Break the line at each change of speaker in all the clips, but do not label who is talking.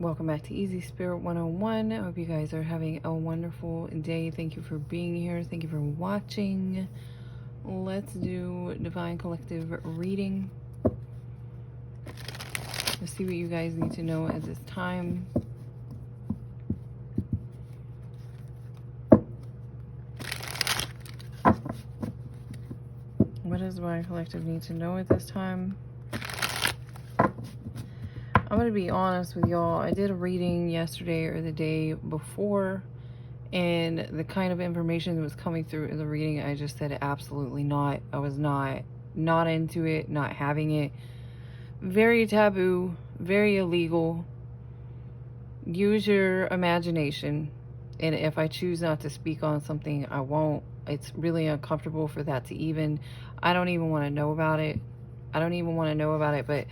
Welcome back to Easy Spirit 101. I hope you guys are having a wonderful day. Thank you for being here. Thank you for watching. Let's do Divine Collective reading. Let's see what you guys need to know at this time. What does Divine Collective need to know at this time? I'm going to be honest with y'all. I did a reading yesterday or the day before, and the kind of information that was coming through in the reading, I just said absolutely not. I was not into it, not having it. Very taboo, very illegal. Use your imagination. And if I choose not to speak on something, I won't. It's really uncomfortable for that to even, I don't even want to know about it. I don't even want to know about it, but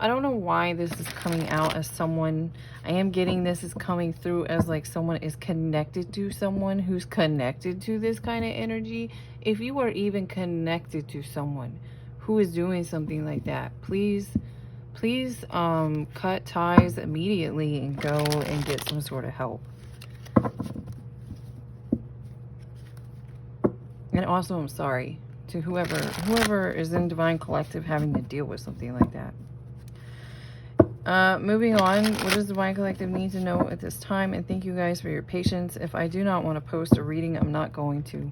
I don't know why this is coming out as someone, I am getting this is coming through as like someone is connected to someone who's connected to this kind of energy. If you are even connected to someone who is doing something like that, please cut ties immediately and go and get some sort of help. And also, I'm sorry to whoever is in Divine Collective having to deal with something like that. Moving on, what does Divine Collective need to know at this time? And thank you guys for your patience. If I do not want to post a reading, I'm not going to.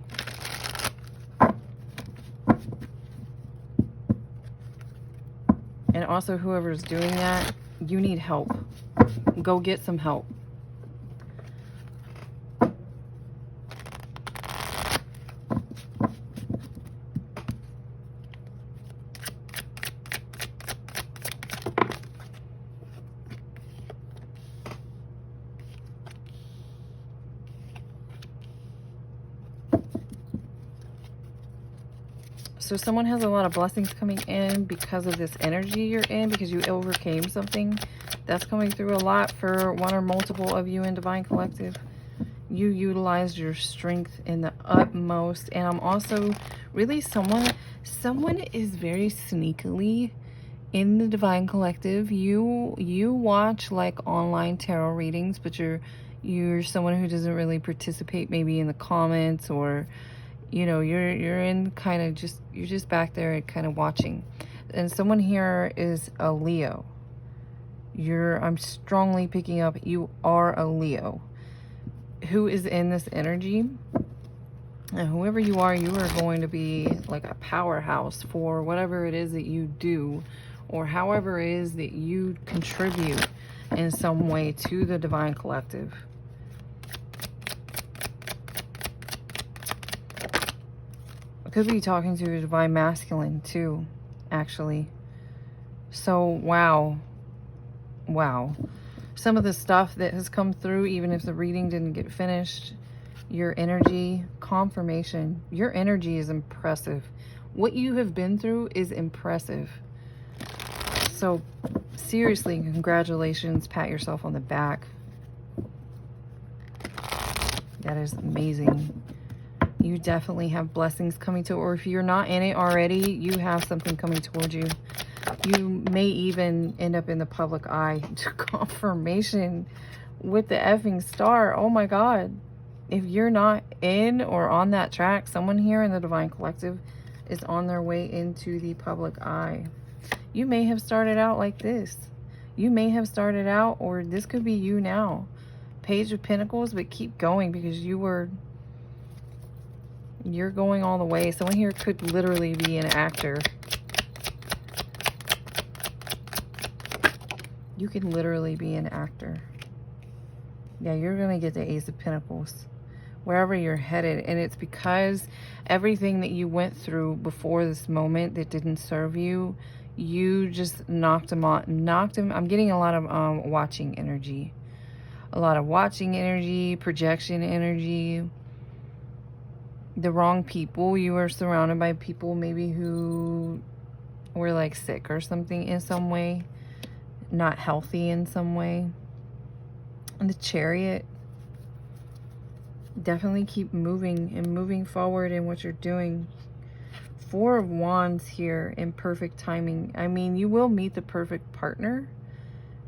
And also, whoever's doing that, you need help. Go get some help. So someone has a lot of blessings coming in because of this energy you're in, because you overcame something. That's coming through a lot for one or multiple of you in Divine Collective. You utilized your strength in the utmost. And I'm also really someone is very sneakily in the Divine Collective. You watch like online tarot readings, but you're someone who doesn't really participate maybe in the comments, or you know, you're in kind of just, you're just back there and kind of watching. And someone here is a Leo. I'm strongly picking up you are a Leo who is in this energy. And whoever you are going to be like a powerhouse for whatever it is that you do, or however it is that you contribute in some way to the Divine Collective. Could be talking to a Divine Masculine too, actually. So wow. Some of the stuff that has come through, even if the reading didn't get finished, your energy, confirmation, your energy is impressive. What you have been through is impressive. So seriously, congratulations, pat yourself on the back. That is amazing. You definitely have blessings coming to, or if you're not in it already, you have something coming towards you. You may even end up in the public eye. Confirmation with the effing star. Oh my God. If you're not in or on that track, someone here in the Divine Collective is on their way into the public eye. You may have started out like this. You may have started out, or this could be you now. Page of Pentacles, but keep going, because you're going all the way. Someone here could literally be an actor. You could literally be an actor. Yeah, you're going to get the Ace of Pentacles wherever you're headed. And it's because everything that you went through before this moment that didn't serve you, you just knocked them on. I'm getting a lot of watching energy. A lot of watching energy, projection energy. The wrong people. You were surrounded by people maybe who were like sick or something in some way, not healthy in some way. And the Chariot, definitely keep moving and moving forward in what you're doing. Four of Wands here in perfect timing. I mean, you will meet the perfect partner.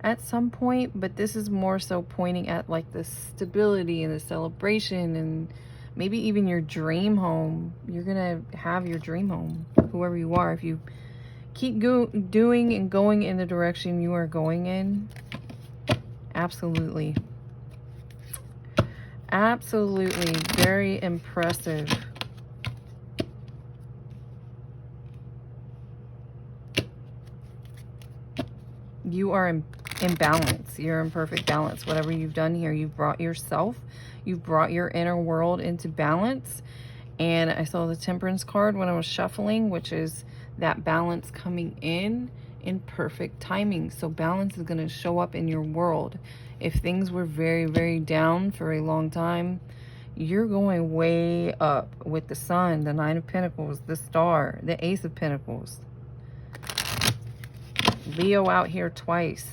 at some point, but this is more so pointing at like the stability and the celebration and maybe even your dream home. You're gonna have your dream home, whoever you are, if you keep doing and going in the direction you are going in. Absolutely. Absolutely. Very impressive. You are in balance. You're in perfect balance. Whatever you've done here, you've brought yourself, you've brought your inner world into balance. And I saw the Temperance card when I was shuffling, which is that balance coming in perfect timing. So balance is going to show up in your world. If things were very, very down for a long time, you're going way up with the Sun, the Nine of Pentacles, the Star, the Ace of Pentacles. Leo out here twice.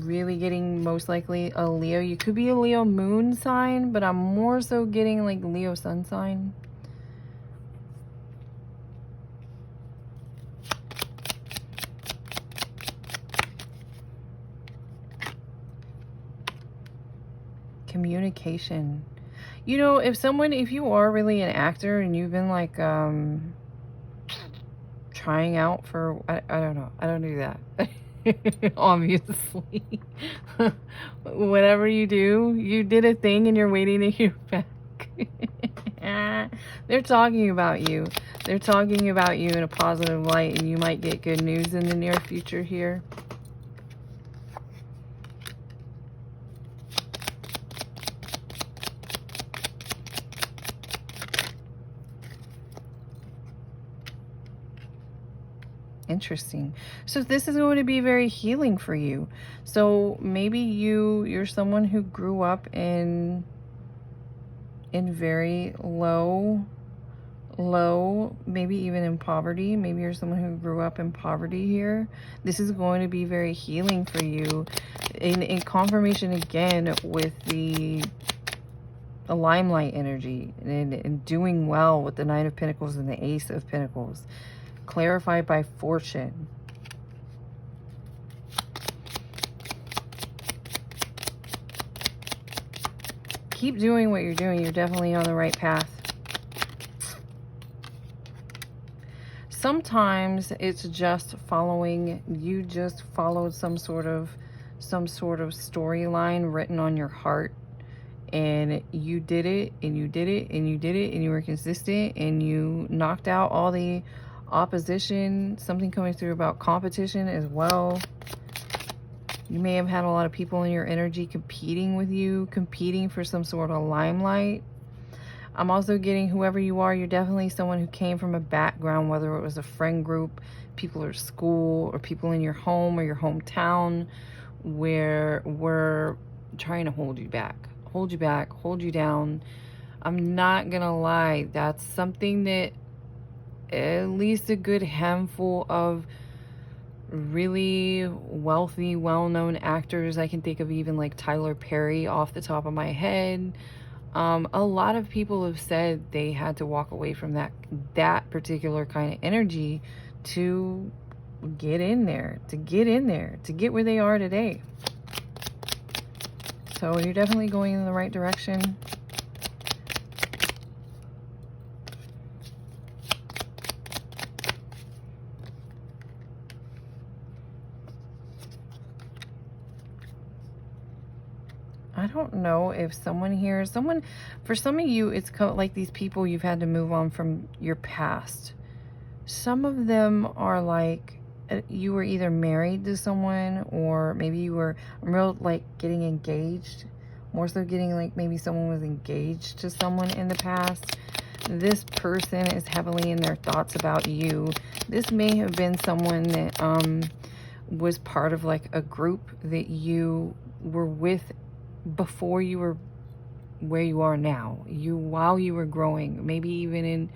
Really getting most likely a Leo. You could be a Leo moon sign, but I'm more so getting like Leo sun sign. Communication. You know, if you are really an actor and you've been like trying out for, I don't know, I don't do that. Obviously. Whatever you do, you did a thing and you're waiting to hear back. They're talking about you. They're talking about you in a positive light, and you might get good news in the near future here. Interesting. So this is going to be very healing for you. So maybe you're someone who grew up in very low, maybe even in poverty. Maybe you're someone who grew up in poverty here. This is going to be very healing for you. In confirmation again with the limelight energy and doing well with the Nine of Pentacles and the Ace of Pentacles. Clarified by fortune. Keep doing what you're doing. You're definitely on the right path. Sometimes it's just following. You just followed some sort of storyline written on your heart, and you did it, and you did it, and you did it, and you were consistent, and you knocked out all the opposition. Something coming through about competition as well. You may have had a lot of people in your energy competing with you, competing for some sort of limelight. I'm also getting whoever you are, you're definitely someone who came from a background, whether it was a friend group, people at school, or people in your home or your hometown, where we're trying to hold you back, hold you down. I'm not gonna lie, that's something that at least a good handful of really wealthy, well-known actors, I can think of even like Tyler Perry off the top of my head. A lot of people have said they had to walk away from that particular kind of energy to get in there, to get where they are today. So you're definitely going in the right direction. I don't know if for some of you, it's like these people you've had to move on from your past. Some of them are like, you were either married to someone, or maybe you were like getting engaged. More so getting like maybe someone was engaged to someone in the past. This person is heavily in their thoughts about you. This may have been someone that was part of like a group that you were with before you were where you are now. While you were growing, maybe even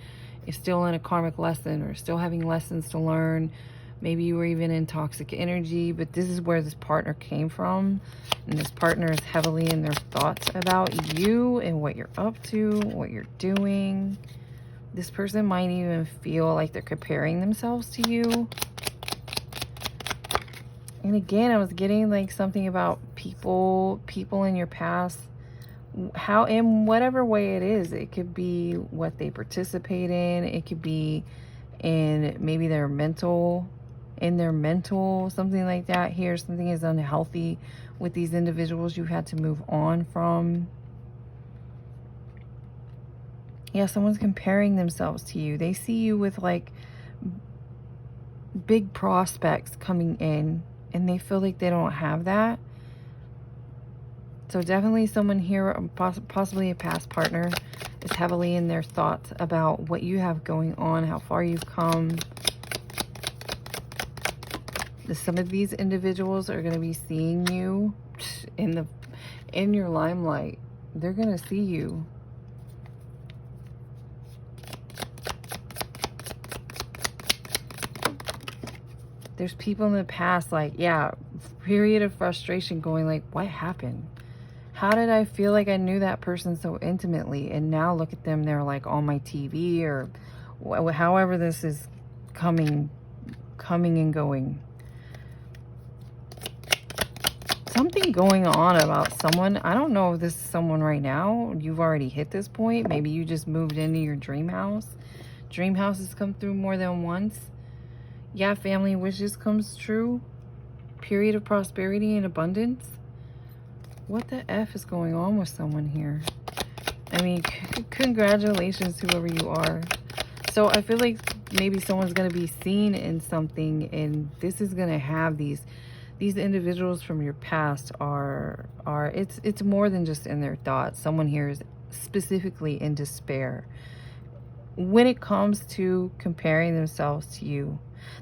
still in a karmic lesson, or still having lessons to learn. Maybe you were even in toxic energy, but this is where this partner came from. And this partner is heavily in their thoughts about you and what you're up to, what you're doing. This person might even feel like they're comparing themselves to you. And again, I was getting like something about people in your past. How, in whatever way it is, it could be what they participate in. It could be in maybe their mental, something like that. Here, something is unhealthy with these individuals you've had to move on from. Yeah, someone's comparing themselves to you. They see you with like big prospects coming in, and they feel like they don't have that. So definitely someone here, possibly a past partner, is heavily in their thoughts about what you have going on, how far you've come. Some of these individuals are going to be seeing you in your limelight. They're going to see you. There's people in the past, like, yeah, period of frustration, going like, what happened? How did I feel like I knew that person so intimately? And now look at them, they're like on my TV, or however this is coming and going. Something going on about someone. I don't know if this is someone right now. You've already hit this point. Maybe you just moved into your dream house. Dream house has come through more than once. Yeah, family wishes comes true. Period of prosperity and abundance. What the F is going on with someone here? I mean, congratulations, whoever you are. So I feel like maybe someone's going to be seen in something, and this is going to have these individuals from your past it's more than just in their thoughts. Someone here is specifically in despair when it comes to comparing themselves to you.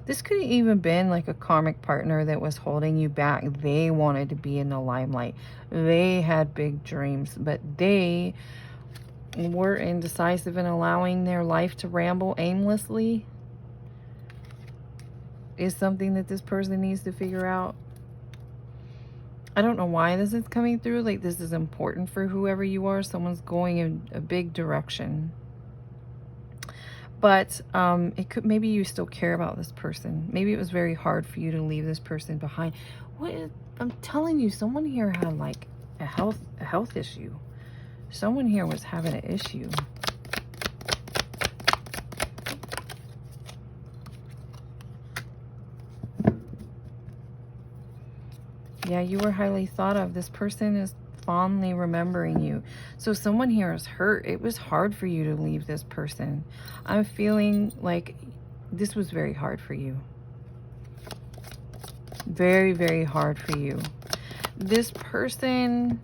This could have even been like a karmic partner that was holding you back. They wanted to be in the limelight. They had big dreams, but they were indecisive in allowing their life to ramble aimlessly. Is something that this person needs to figure out. I don't know why this is coming through. Like, this is important for whoever you are. Someone's going in a big direction. But it could, maybe you still care about this person. Maybe it was very hard for you to leave this person behind. I'm telling you, someone here had like a health issue. Someone here was having an issue. Yeah, you were highly thought of. This person is fondly remembering you. So someone here is hurt. It was hard for you to leave this person. I'm feeling like this was very hard for you. Very, very hard for you. This person,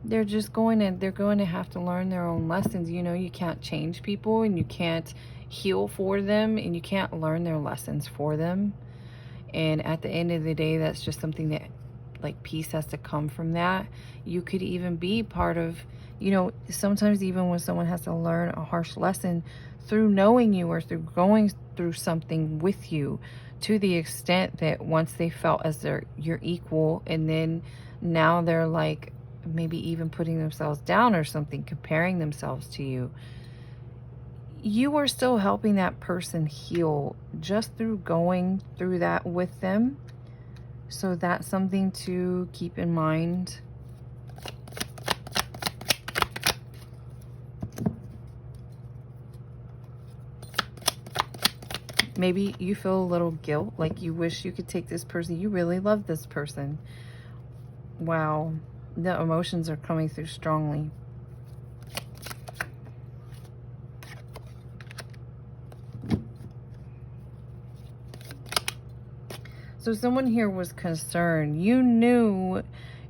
they're going to have to learn their own lessons. You know, you can't change people, and you can't heal for them, and you can't learn their lessons for them. And at the end of the day, that's just something that, like, peace has to come from that. You could even be part of, you know, sometimes even when someone has to learn a harsh lesson through knowing you or through going through something with you, to the extent that once they felt as you're equal, and then now they're like maybe even putting themselves down or something, comparing themselves to you. You are still helping that person heal just through going through that with them. So that's something to keep in mind. Maybe you feel a little guilt, like you wish you could take this person. You really love this person. Wow. The emotions are coming through strongly. So someone here was concerned. You knew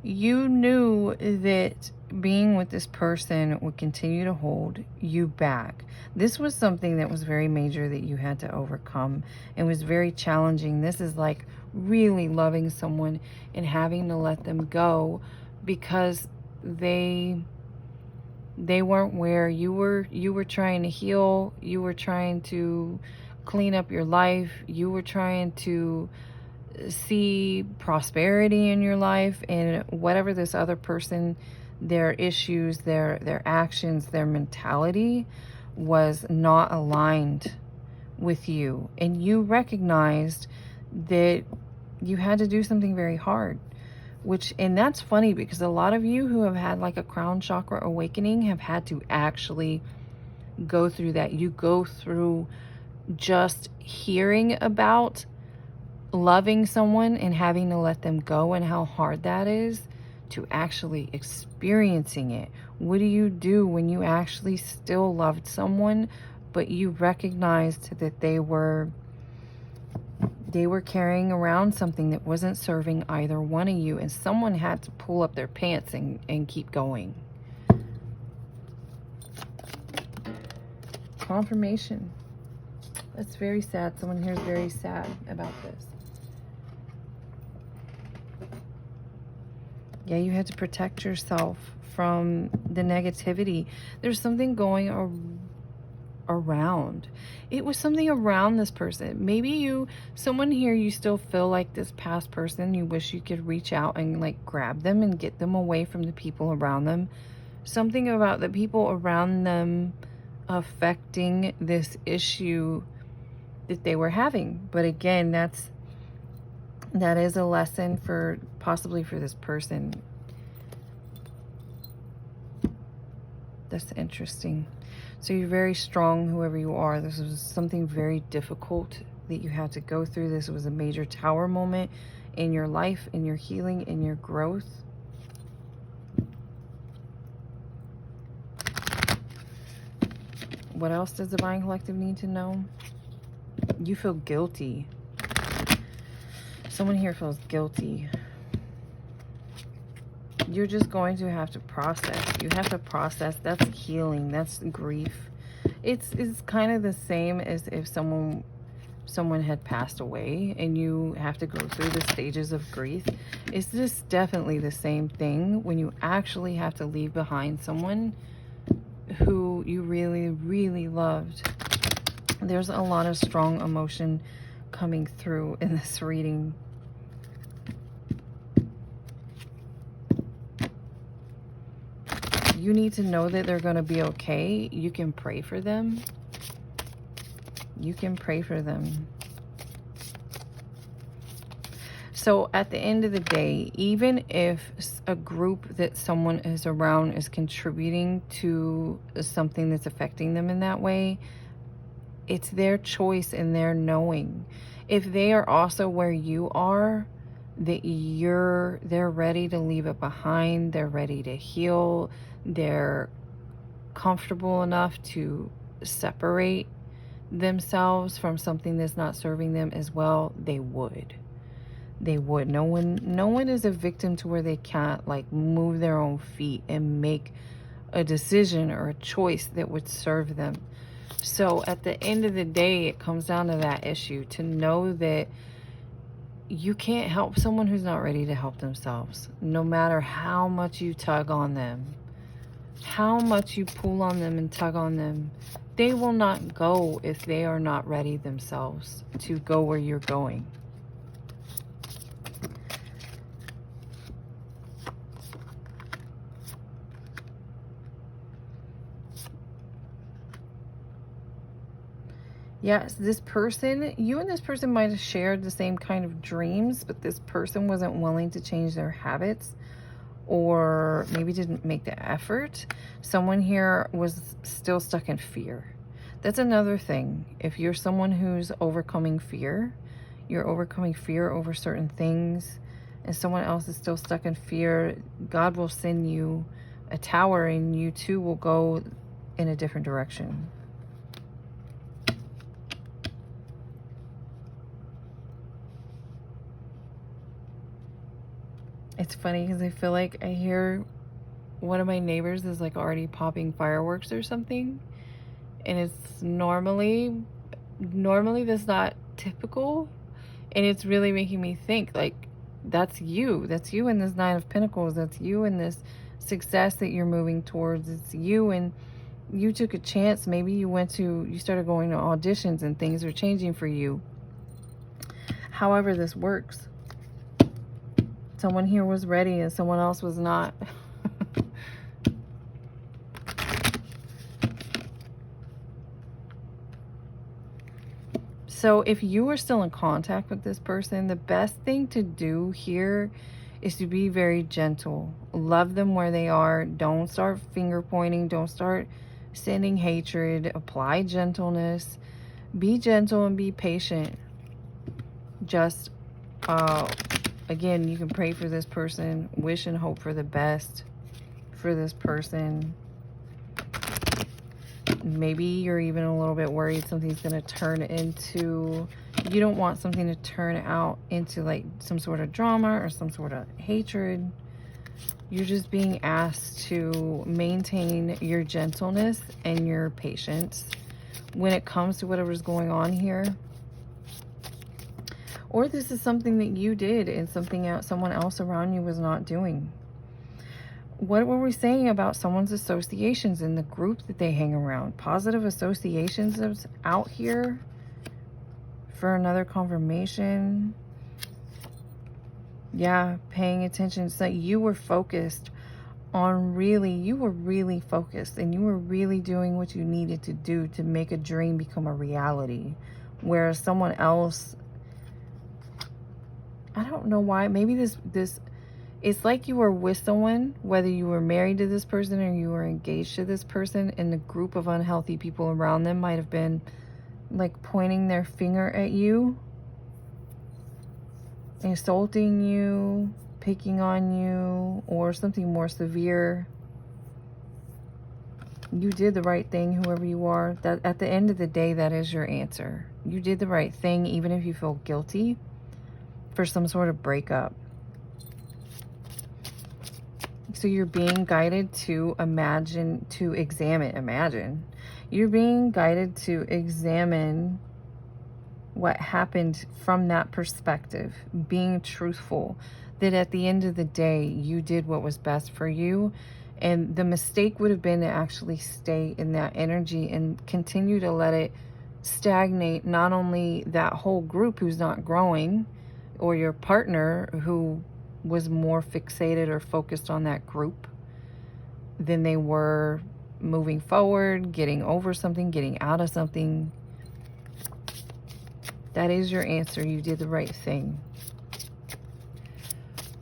that being with this person would continue to hold you back. This was something that was very major that you had to overcome. It was very challenging. This is like really loving someone and having to let them go because they weren't where you were. You were trying to heal. You were trying to clean up your life. You were trying to see prosperity in your life, and whatever this other person, their issues, their actions, their mentality was not aligned with you, and you recognized that you had to do something very hard. And that's funny, because a lot of you who have had like a crown chakra awakening have had to actually go through that. You go through just hearing about loving someone and having to let them go, and how hard that is, to actually experiencing it. What do you do when you actually still loved someone, but you recognized that they were carrying around something that wasn't serving either one of you, and someone had to pull up their pants and keep going? Confirmation. That's very sad. Someone here is very sad about this. Yeah, you had to protect yourself from the negativity. There's something going around. It was something around this person. Maybe someone here, you still feel like this past person, you wish you could reach out and like grab them and get them away from the people around them. Something about the people around them affecting this issue that they were having. But again, that is a lesson for possibly for this person. That's interesting. So you're very strong, whoever you are. This was something very difficult that you had to go through. This was a major tower moment in your life, in your healing, in your growth. What else does Divine Collective need to know? You feel guilty. Someone here feels guilty. You're just going to have to process. You have to process. That's healing. That's grief. It's kind of the same as if someone had passed away and you have to go through the stages of grief. It's just definitely the same thing when you actually have to leave behind someone who you really, really loved. There's a lot of strong emotion coming through in this reading. You need to know that they're going to be okay. You can pray for them. You can pray for them. So at the end of the day, even if a group that someone is around is contributing to something that's affecting them in that way, it's their choice and their knowing. If they are also where you are, that they're ready to leave it behind, they're ready to heal, they're comfortable enough to separate themselves from something that's not serving them as well, they would. No one is a victim to where they can't like move their own feet and make a decision or a choice that would serve them. So at the end of the day, it comes down to that issue, to know that you can't help someone who's not ready to help themselves, no matter how much you tug on them, how much you pull on them and tug on them. They will not go if they are not ready themselves to go where you're going. Yes, this person, you and this person might have shared the same kind of dreams, but this person wasn't willing to change their habits, or maybe didn't make the effort. Someone here was still stuck in fear. That's another thing. If you're someone who's overcoming fear, you're overcoming fear over certain things, and someone else is still stuck in fear, God will send you a tower and you two will go in a different direction. It's funny because I feel like I hear one of my neighbors is like already popping fireworks or something. And it's normally that's not typical. And it's really making me think like, that's you. That's you in this Nine of Pentacles. That's you in this success that you're moving towards. It's you, and you took a chance. Maybe you started going to auditions and things are changing for you. However this works. Someone here was ready and someone else was not. So if you are still in contact with this person, the best thing to do here is to be very gentle. Love them where they are. Don't start finger pointing. Don't start sending hatred. Apply gentleness. Be gentle and be patient. Just, again, you can pray for this person. Wish and hope for the best for this person. Maybe you're even a little bit worried something's going to turn into, you don't want something to turn out into like some sort of drama or some sort of hatred. You're just being asked to maintain your gentleness and your patience when it comes to whatever's going on here. Or this is something that you did and something else, someone else around you was not doing. What were we saying about someone's associations in the group that they hang around? Positive associations is out here for another confirmation. Yeah, paying attention. So you were focused on you were really focused and you were really doing what you needed to do to make a dream become a reality. Whereas someone else, I don't know why, maybe this it's like you were with someone, whether you were married to this person or you were engaged to this person, and the group of unhealthy people around them might have been like pointing their finger at you, insulting you, picking on you, or something more severe. You did the right thing, whoever you are. That at the end of the day, that is your answer. You did the right thing, even if you feel guilty for some sort of breakup. So you're being guided to imagine. You're being guided to examine what happened from that perspective, being truthful, that at the end of the day, you did what was best for you. And the mistake would have been to actually stay in that energy and continue to let it stagnate, not only that whole group who's not growing, or your partner who was more fixated or focused on that group than they were moving forward, getting over something, getting out of something. That is your answer. You did the right thing.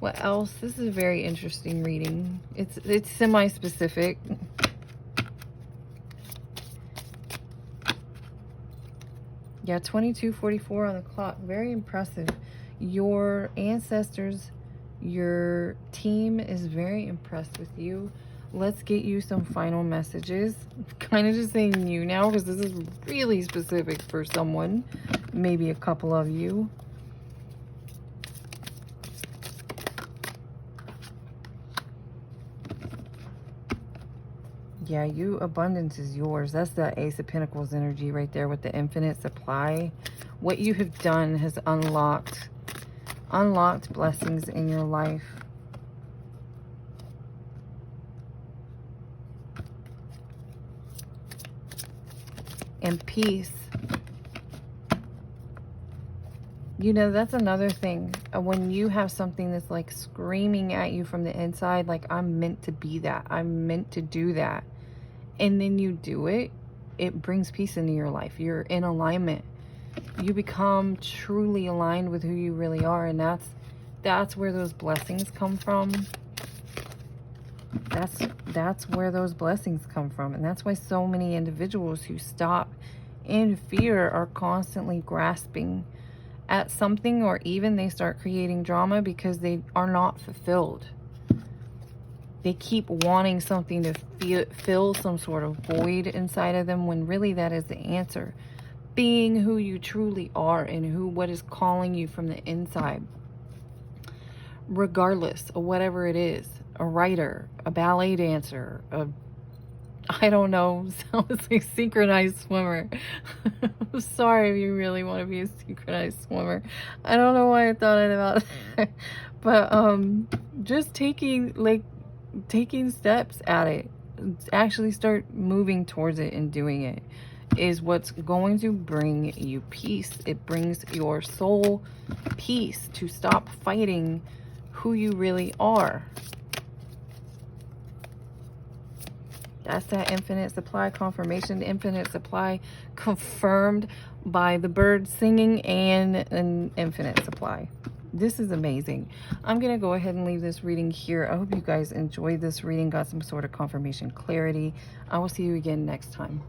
What else? This is a very interesting reading. It's semi-specific. Yeah, 22:44 on the clock. Very impressive. Your ancestors, your team is very impressed with you. Let's get you some final messages. I'm kind of just saying you now because this is really specific for someone, maybe a couple of you. Yeah, abundance is yours. That's the Ace of Pentacles energy right there with the infinite supply. What you have done has unlocked blessings in your life. And peace. You know, that's another thing. When you have something that's like screaming at you from the inside, like, I'm meant to be that. I'm meant to do that. And then you do it, it brings peace into your life. You're in alignment. You become truly aligned with who you really are. And that's where those blessings come from. That's where those blessings come from. And that's why so many individuals who stop in fear are constantly grasping at something, or even they start creating drama because they are not fulfilled. They keep wanting something to fill some sort of void inside of them, when really that is the answer. Being who you truly are and what is calling you from the inside. Regardless of whatever it is. A writer, a ballet dancer, I don't know, sounds like synchronized swimmer. I'm sorry if you really want to be a synchronized swimmer. I don't know why I thought about it. But just taking steps at it, actually start moving towards it and doing it, is what's going to bring you peace. It brings your soul peace to stop fighting who you really are. That's that infinite supply confirmation, infinite supply confirmed by the birds singing, and an infinite supply. This is amazing. I'm going to go ahead and leave this reading here. I hope you guys enjoyed this reading, got some sort of confirmation, clarity. I will see you again next time.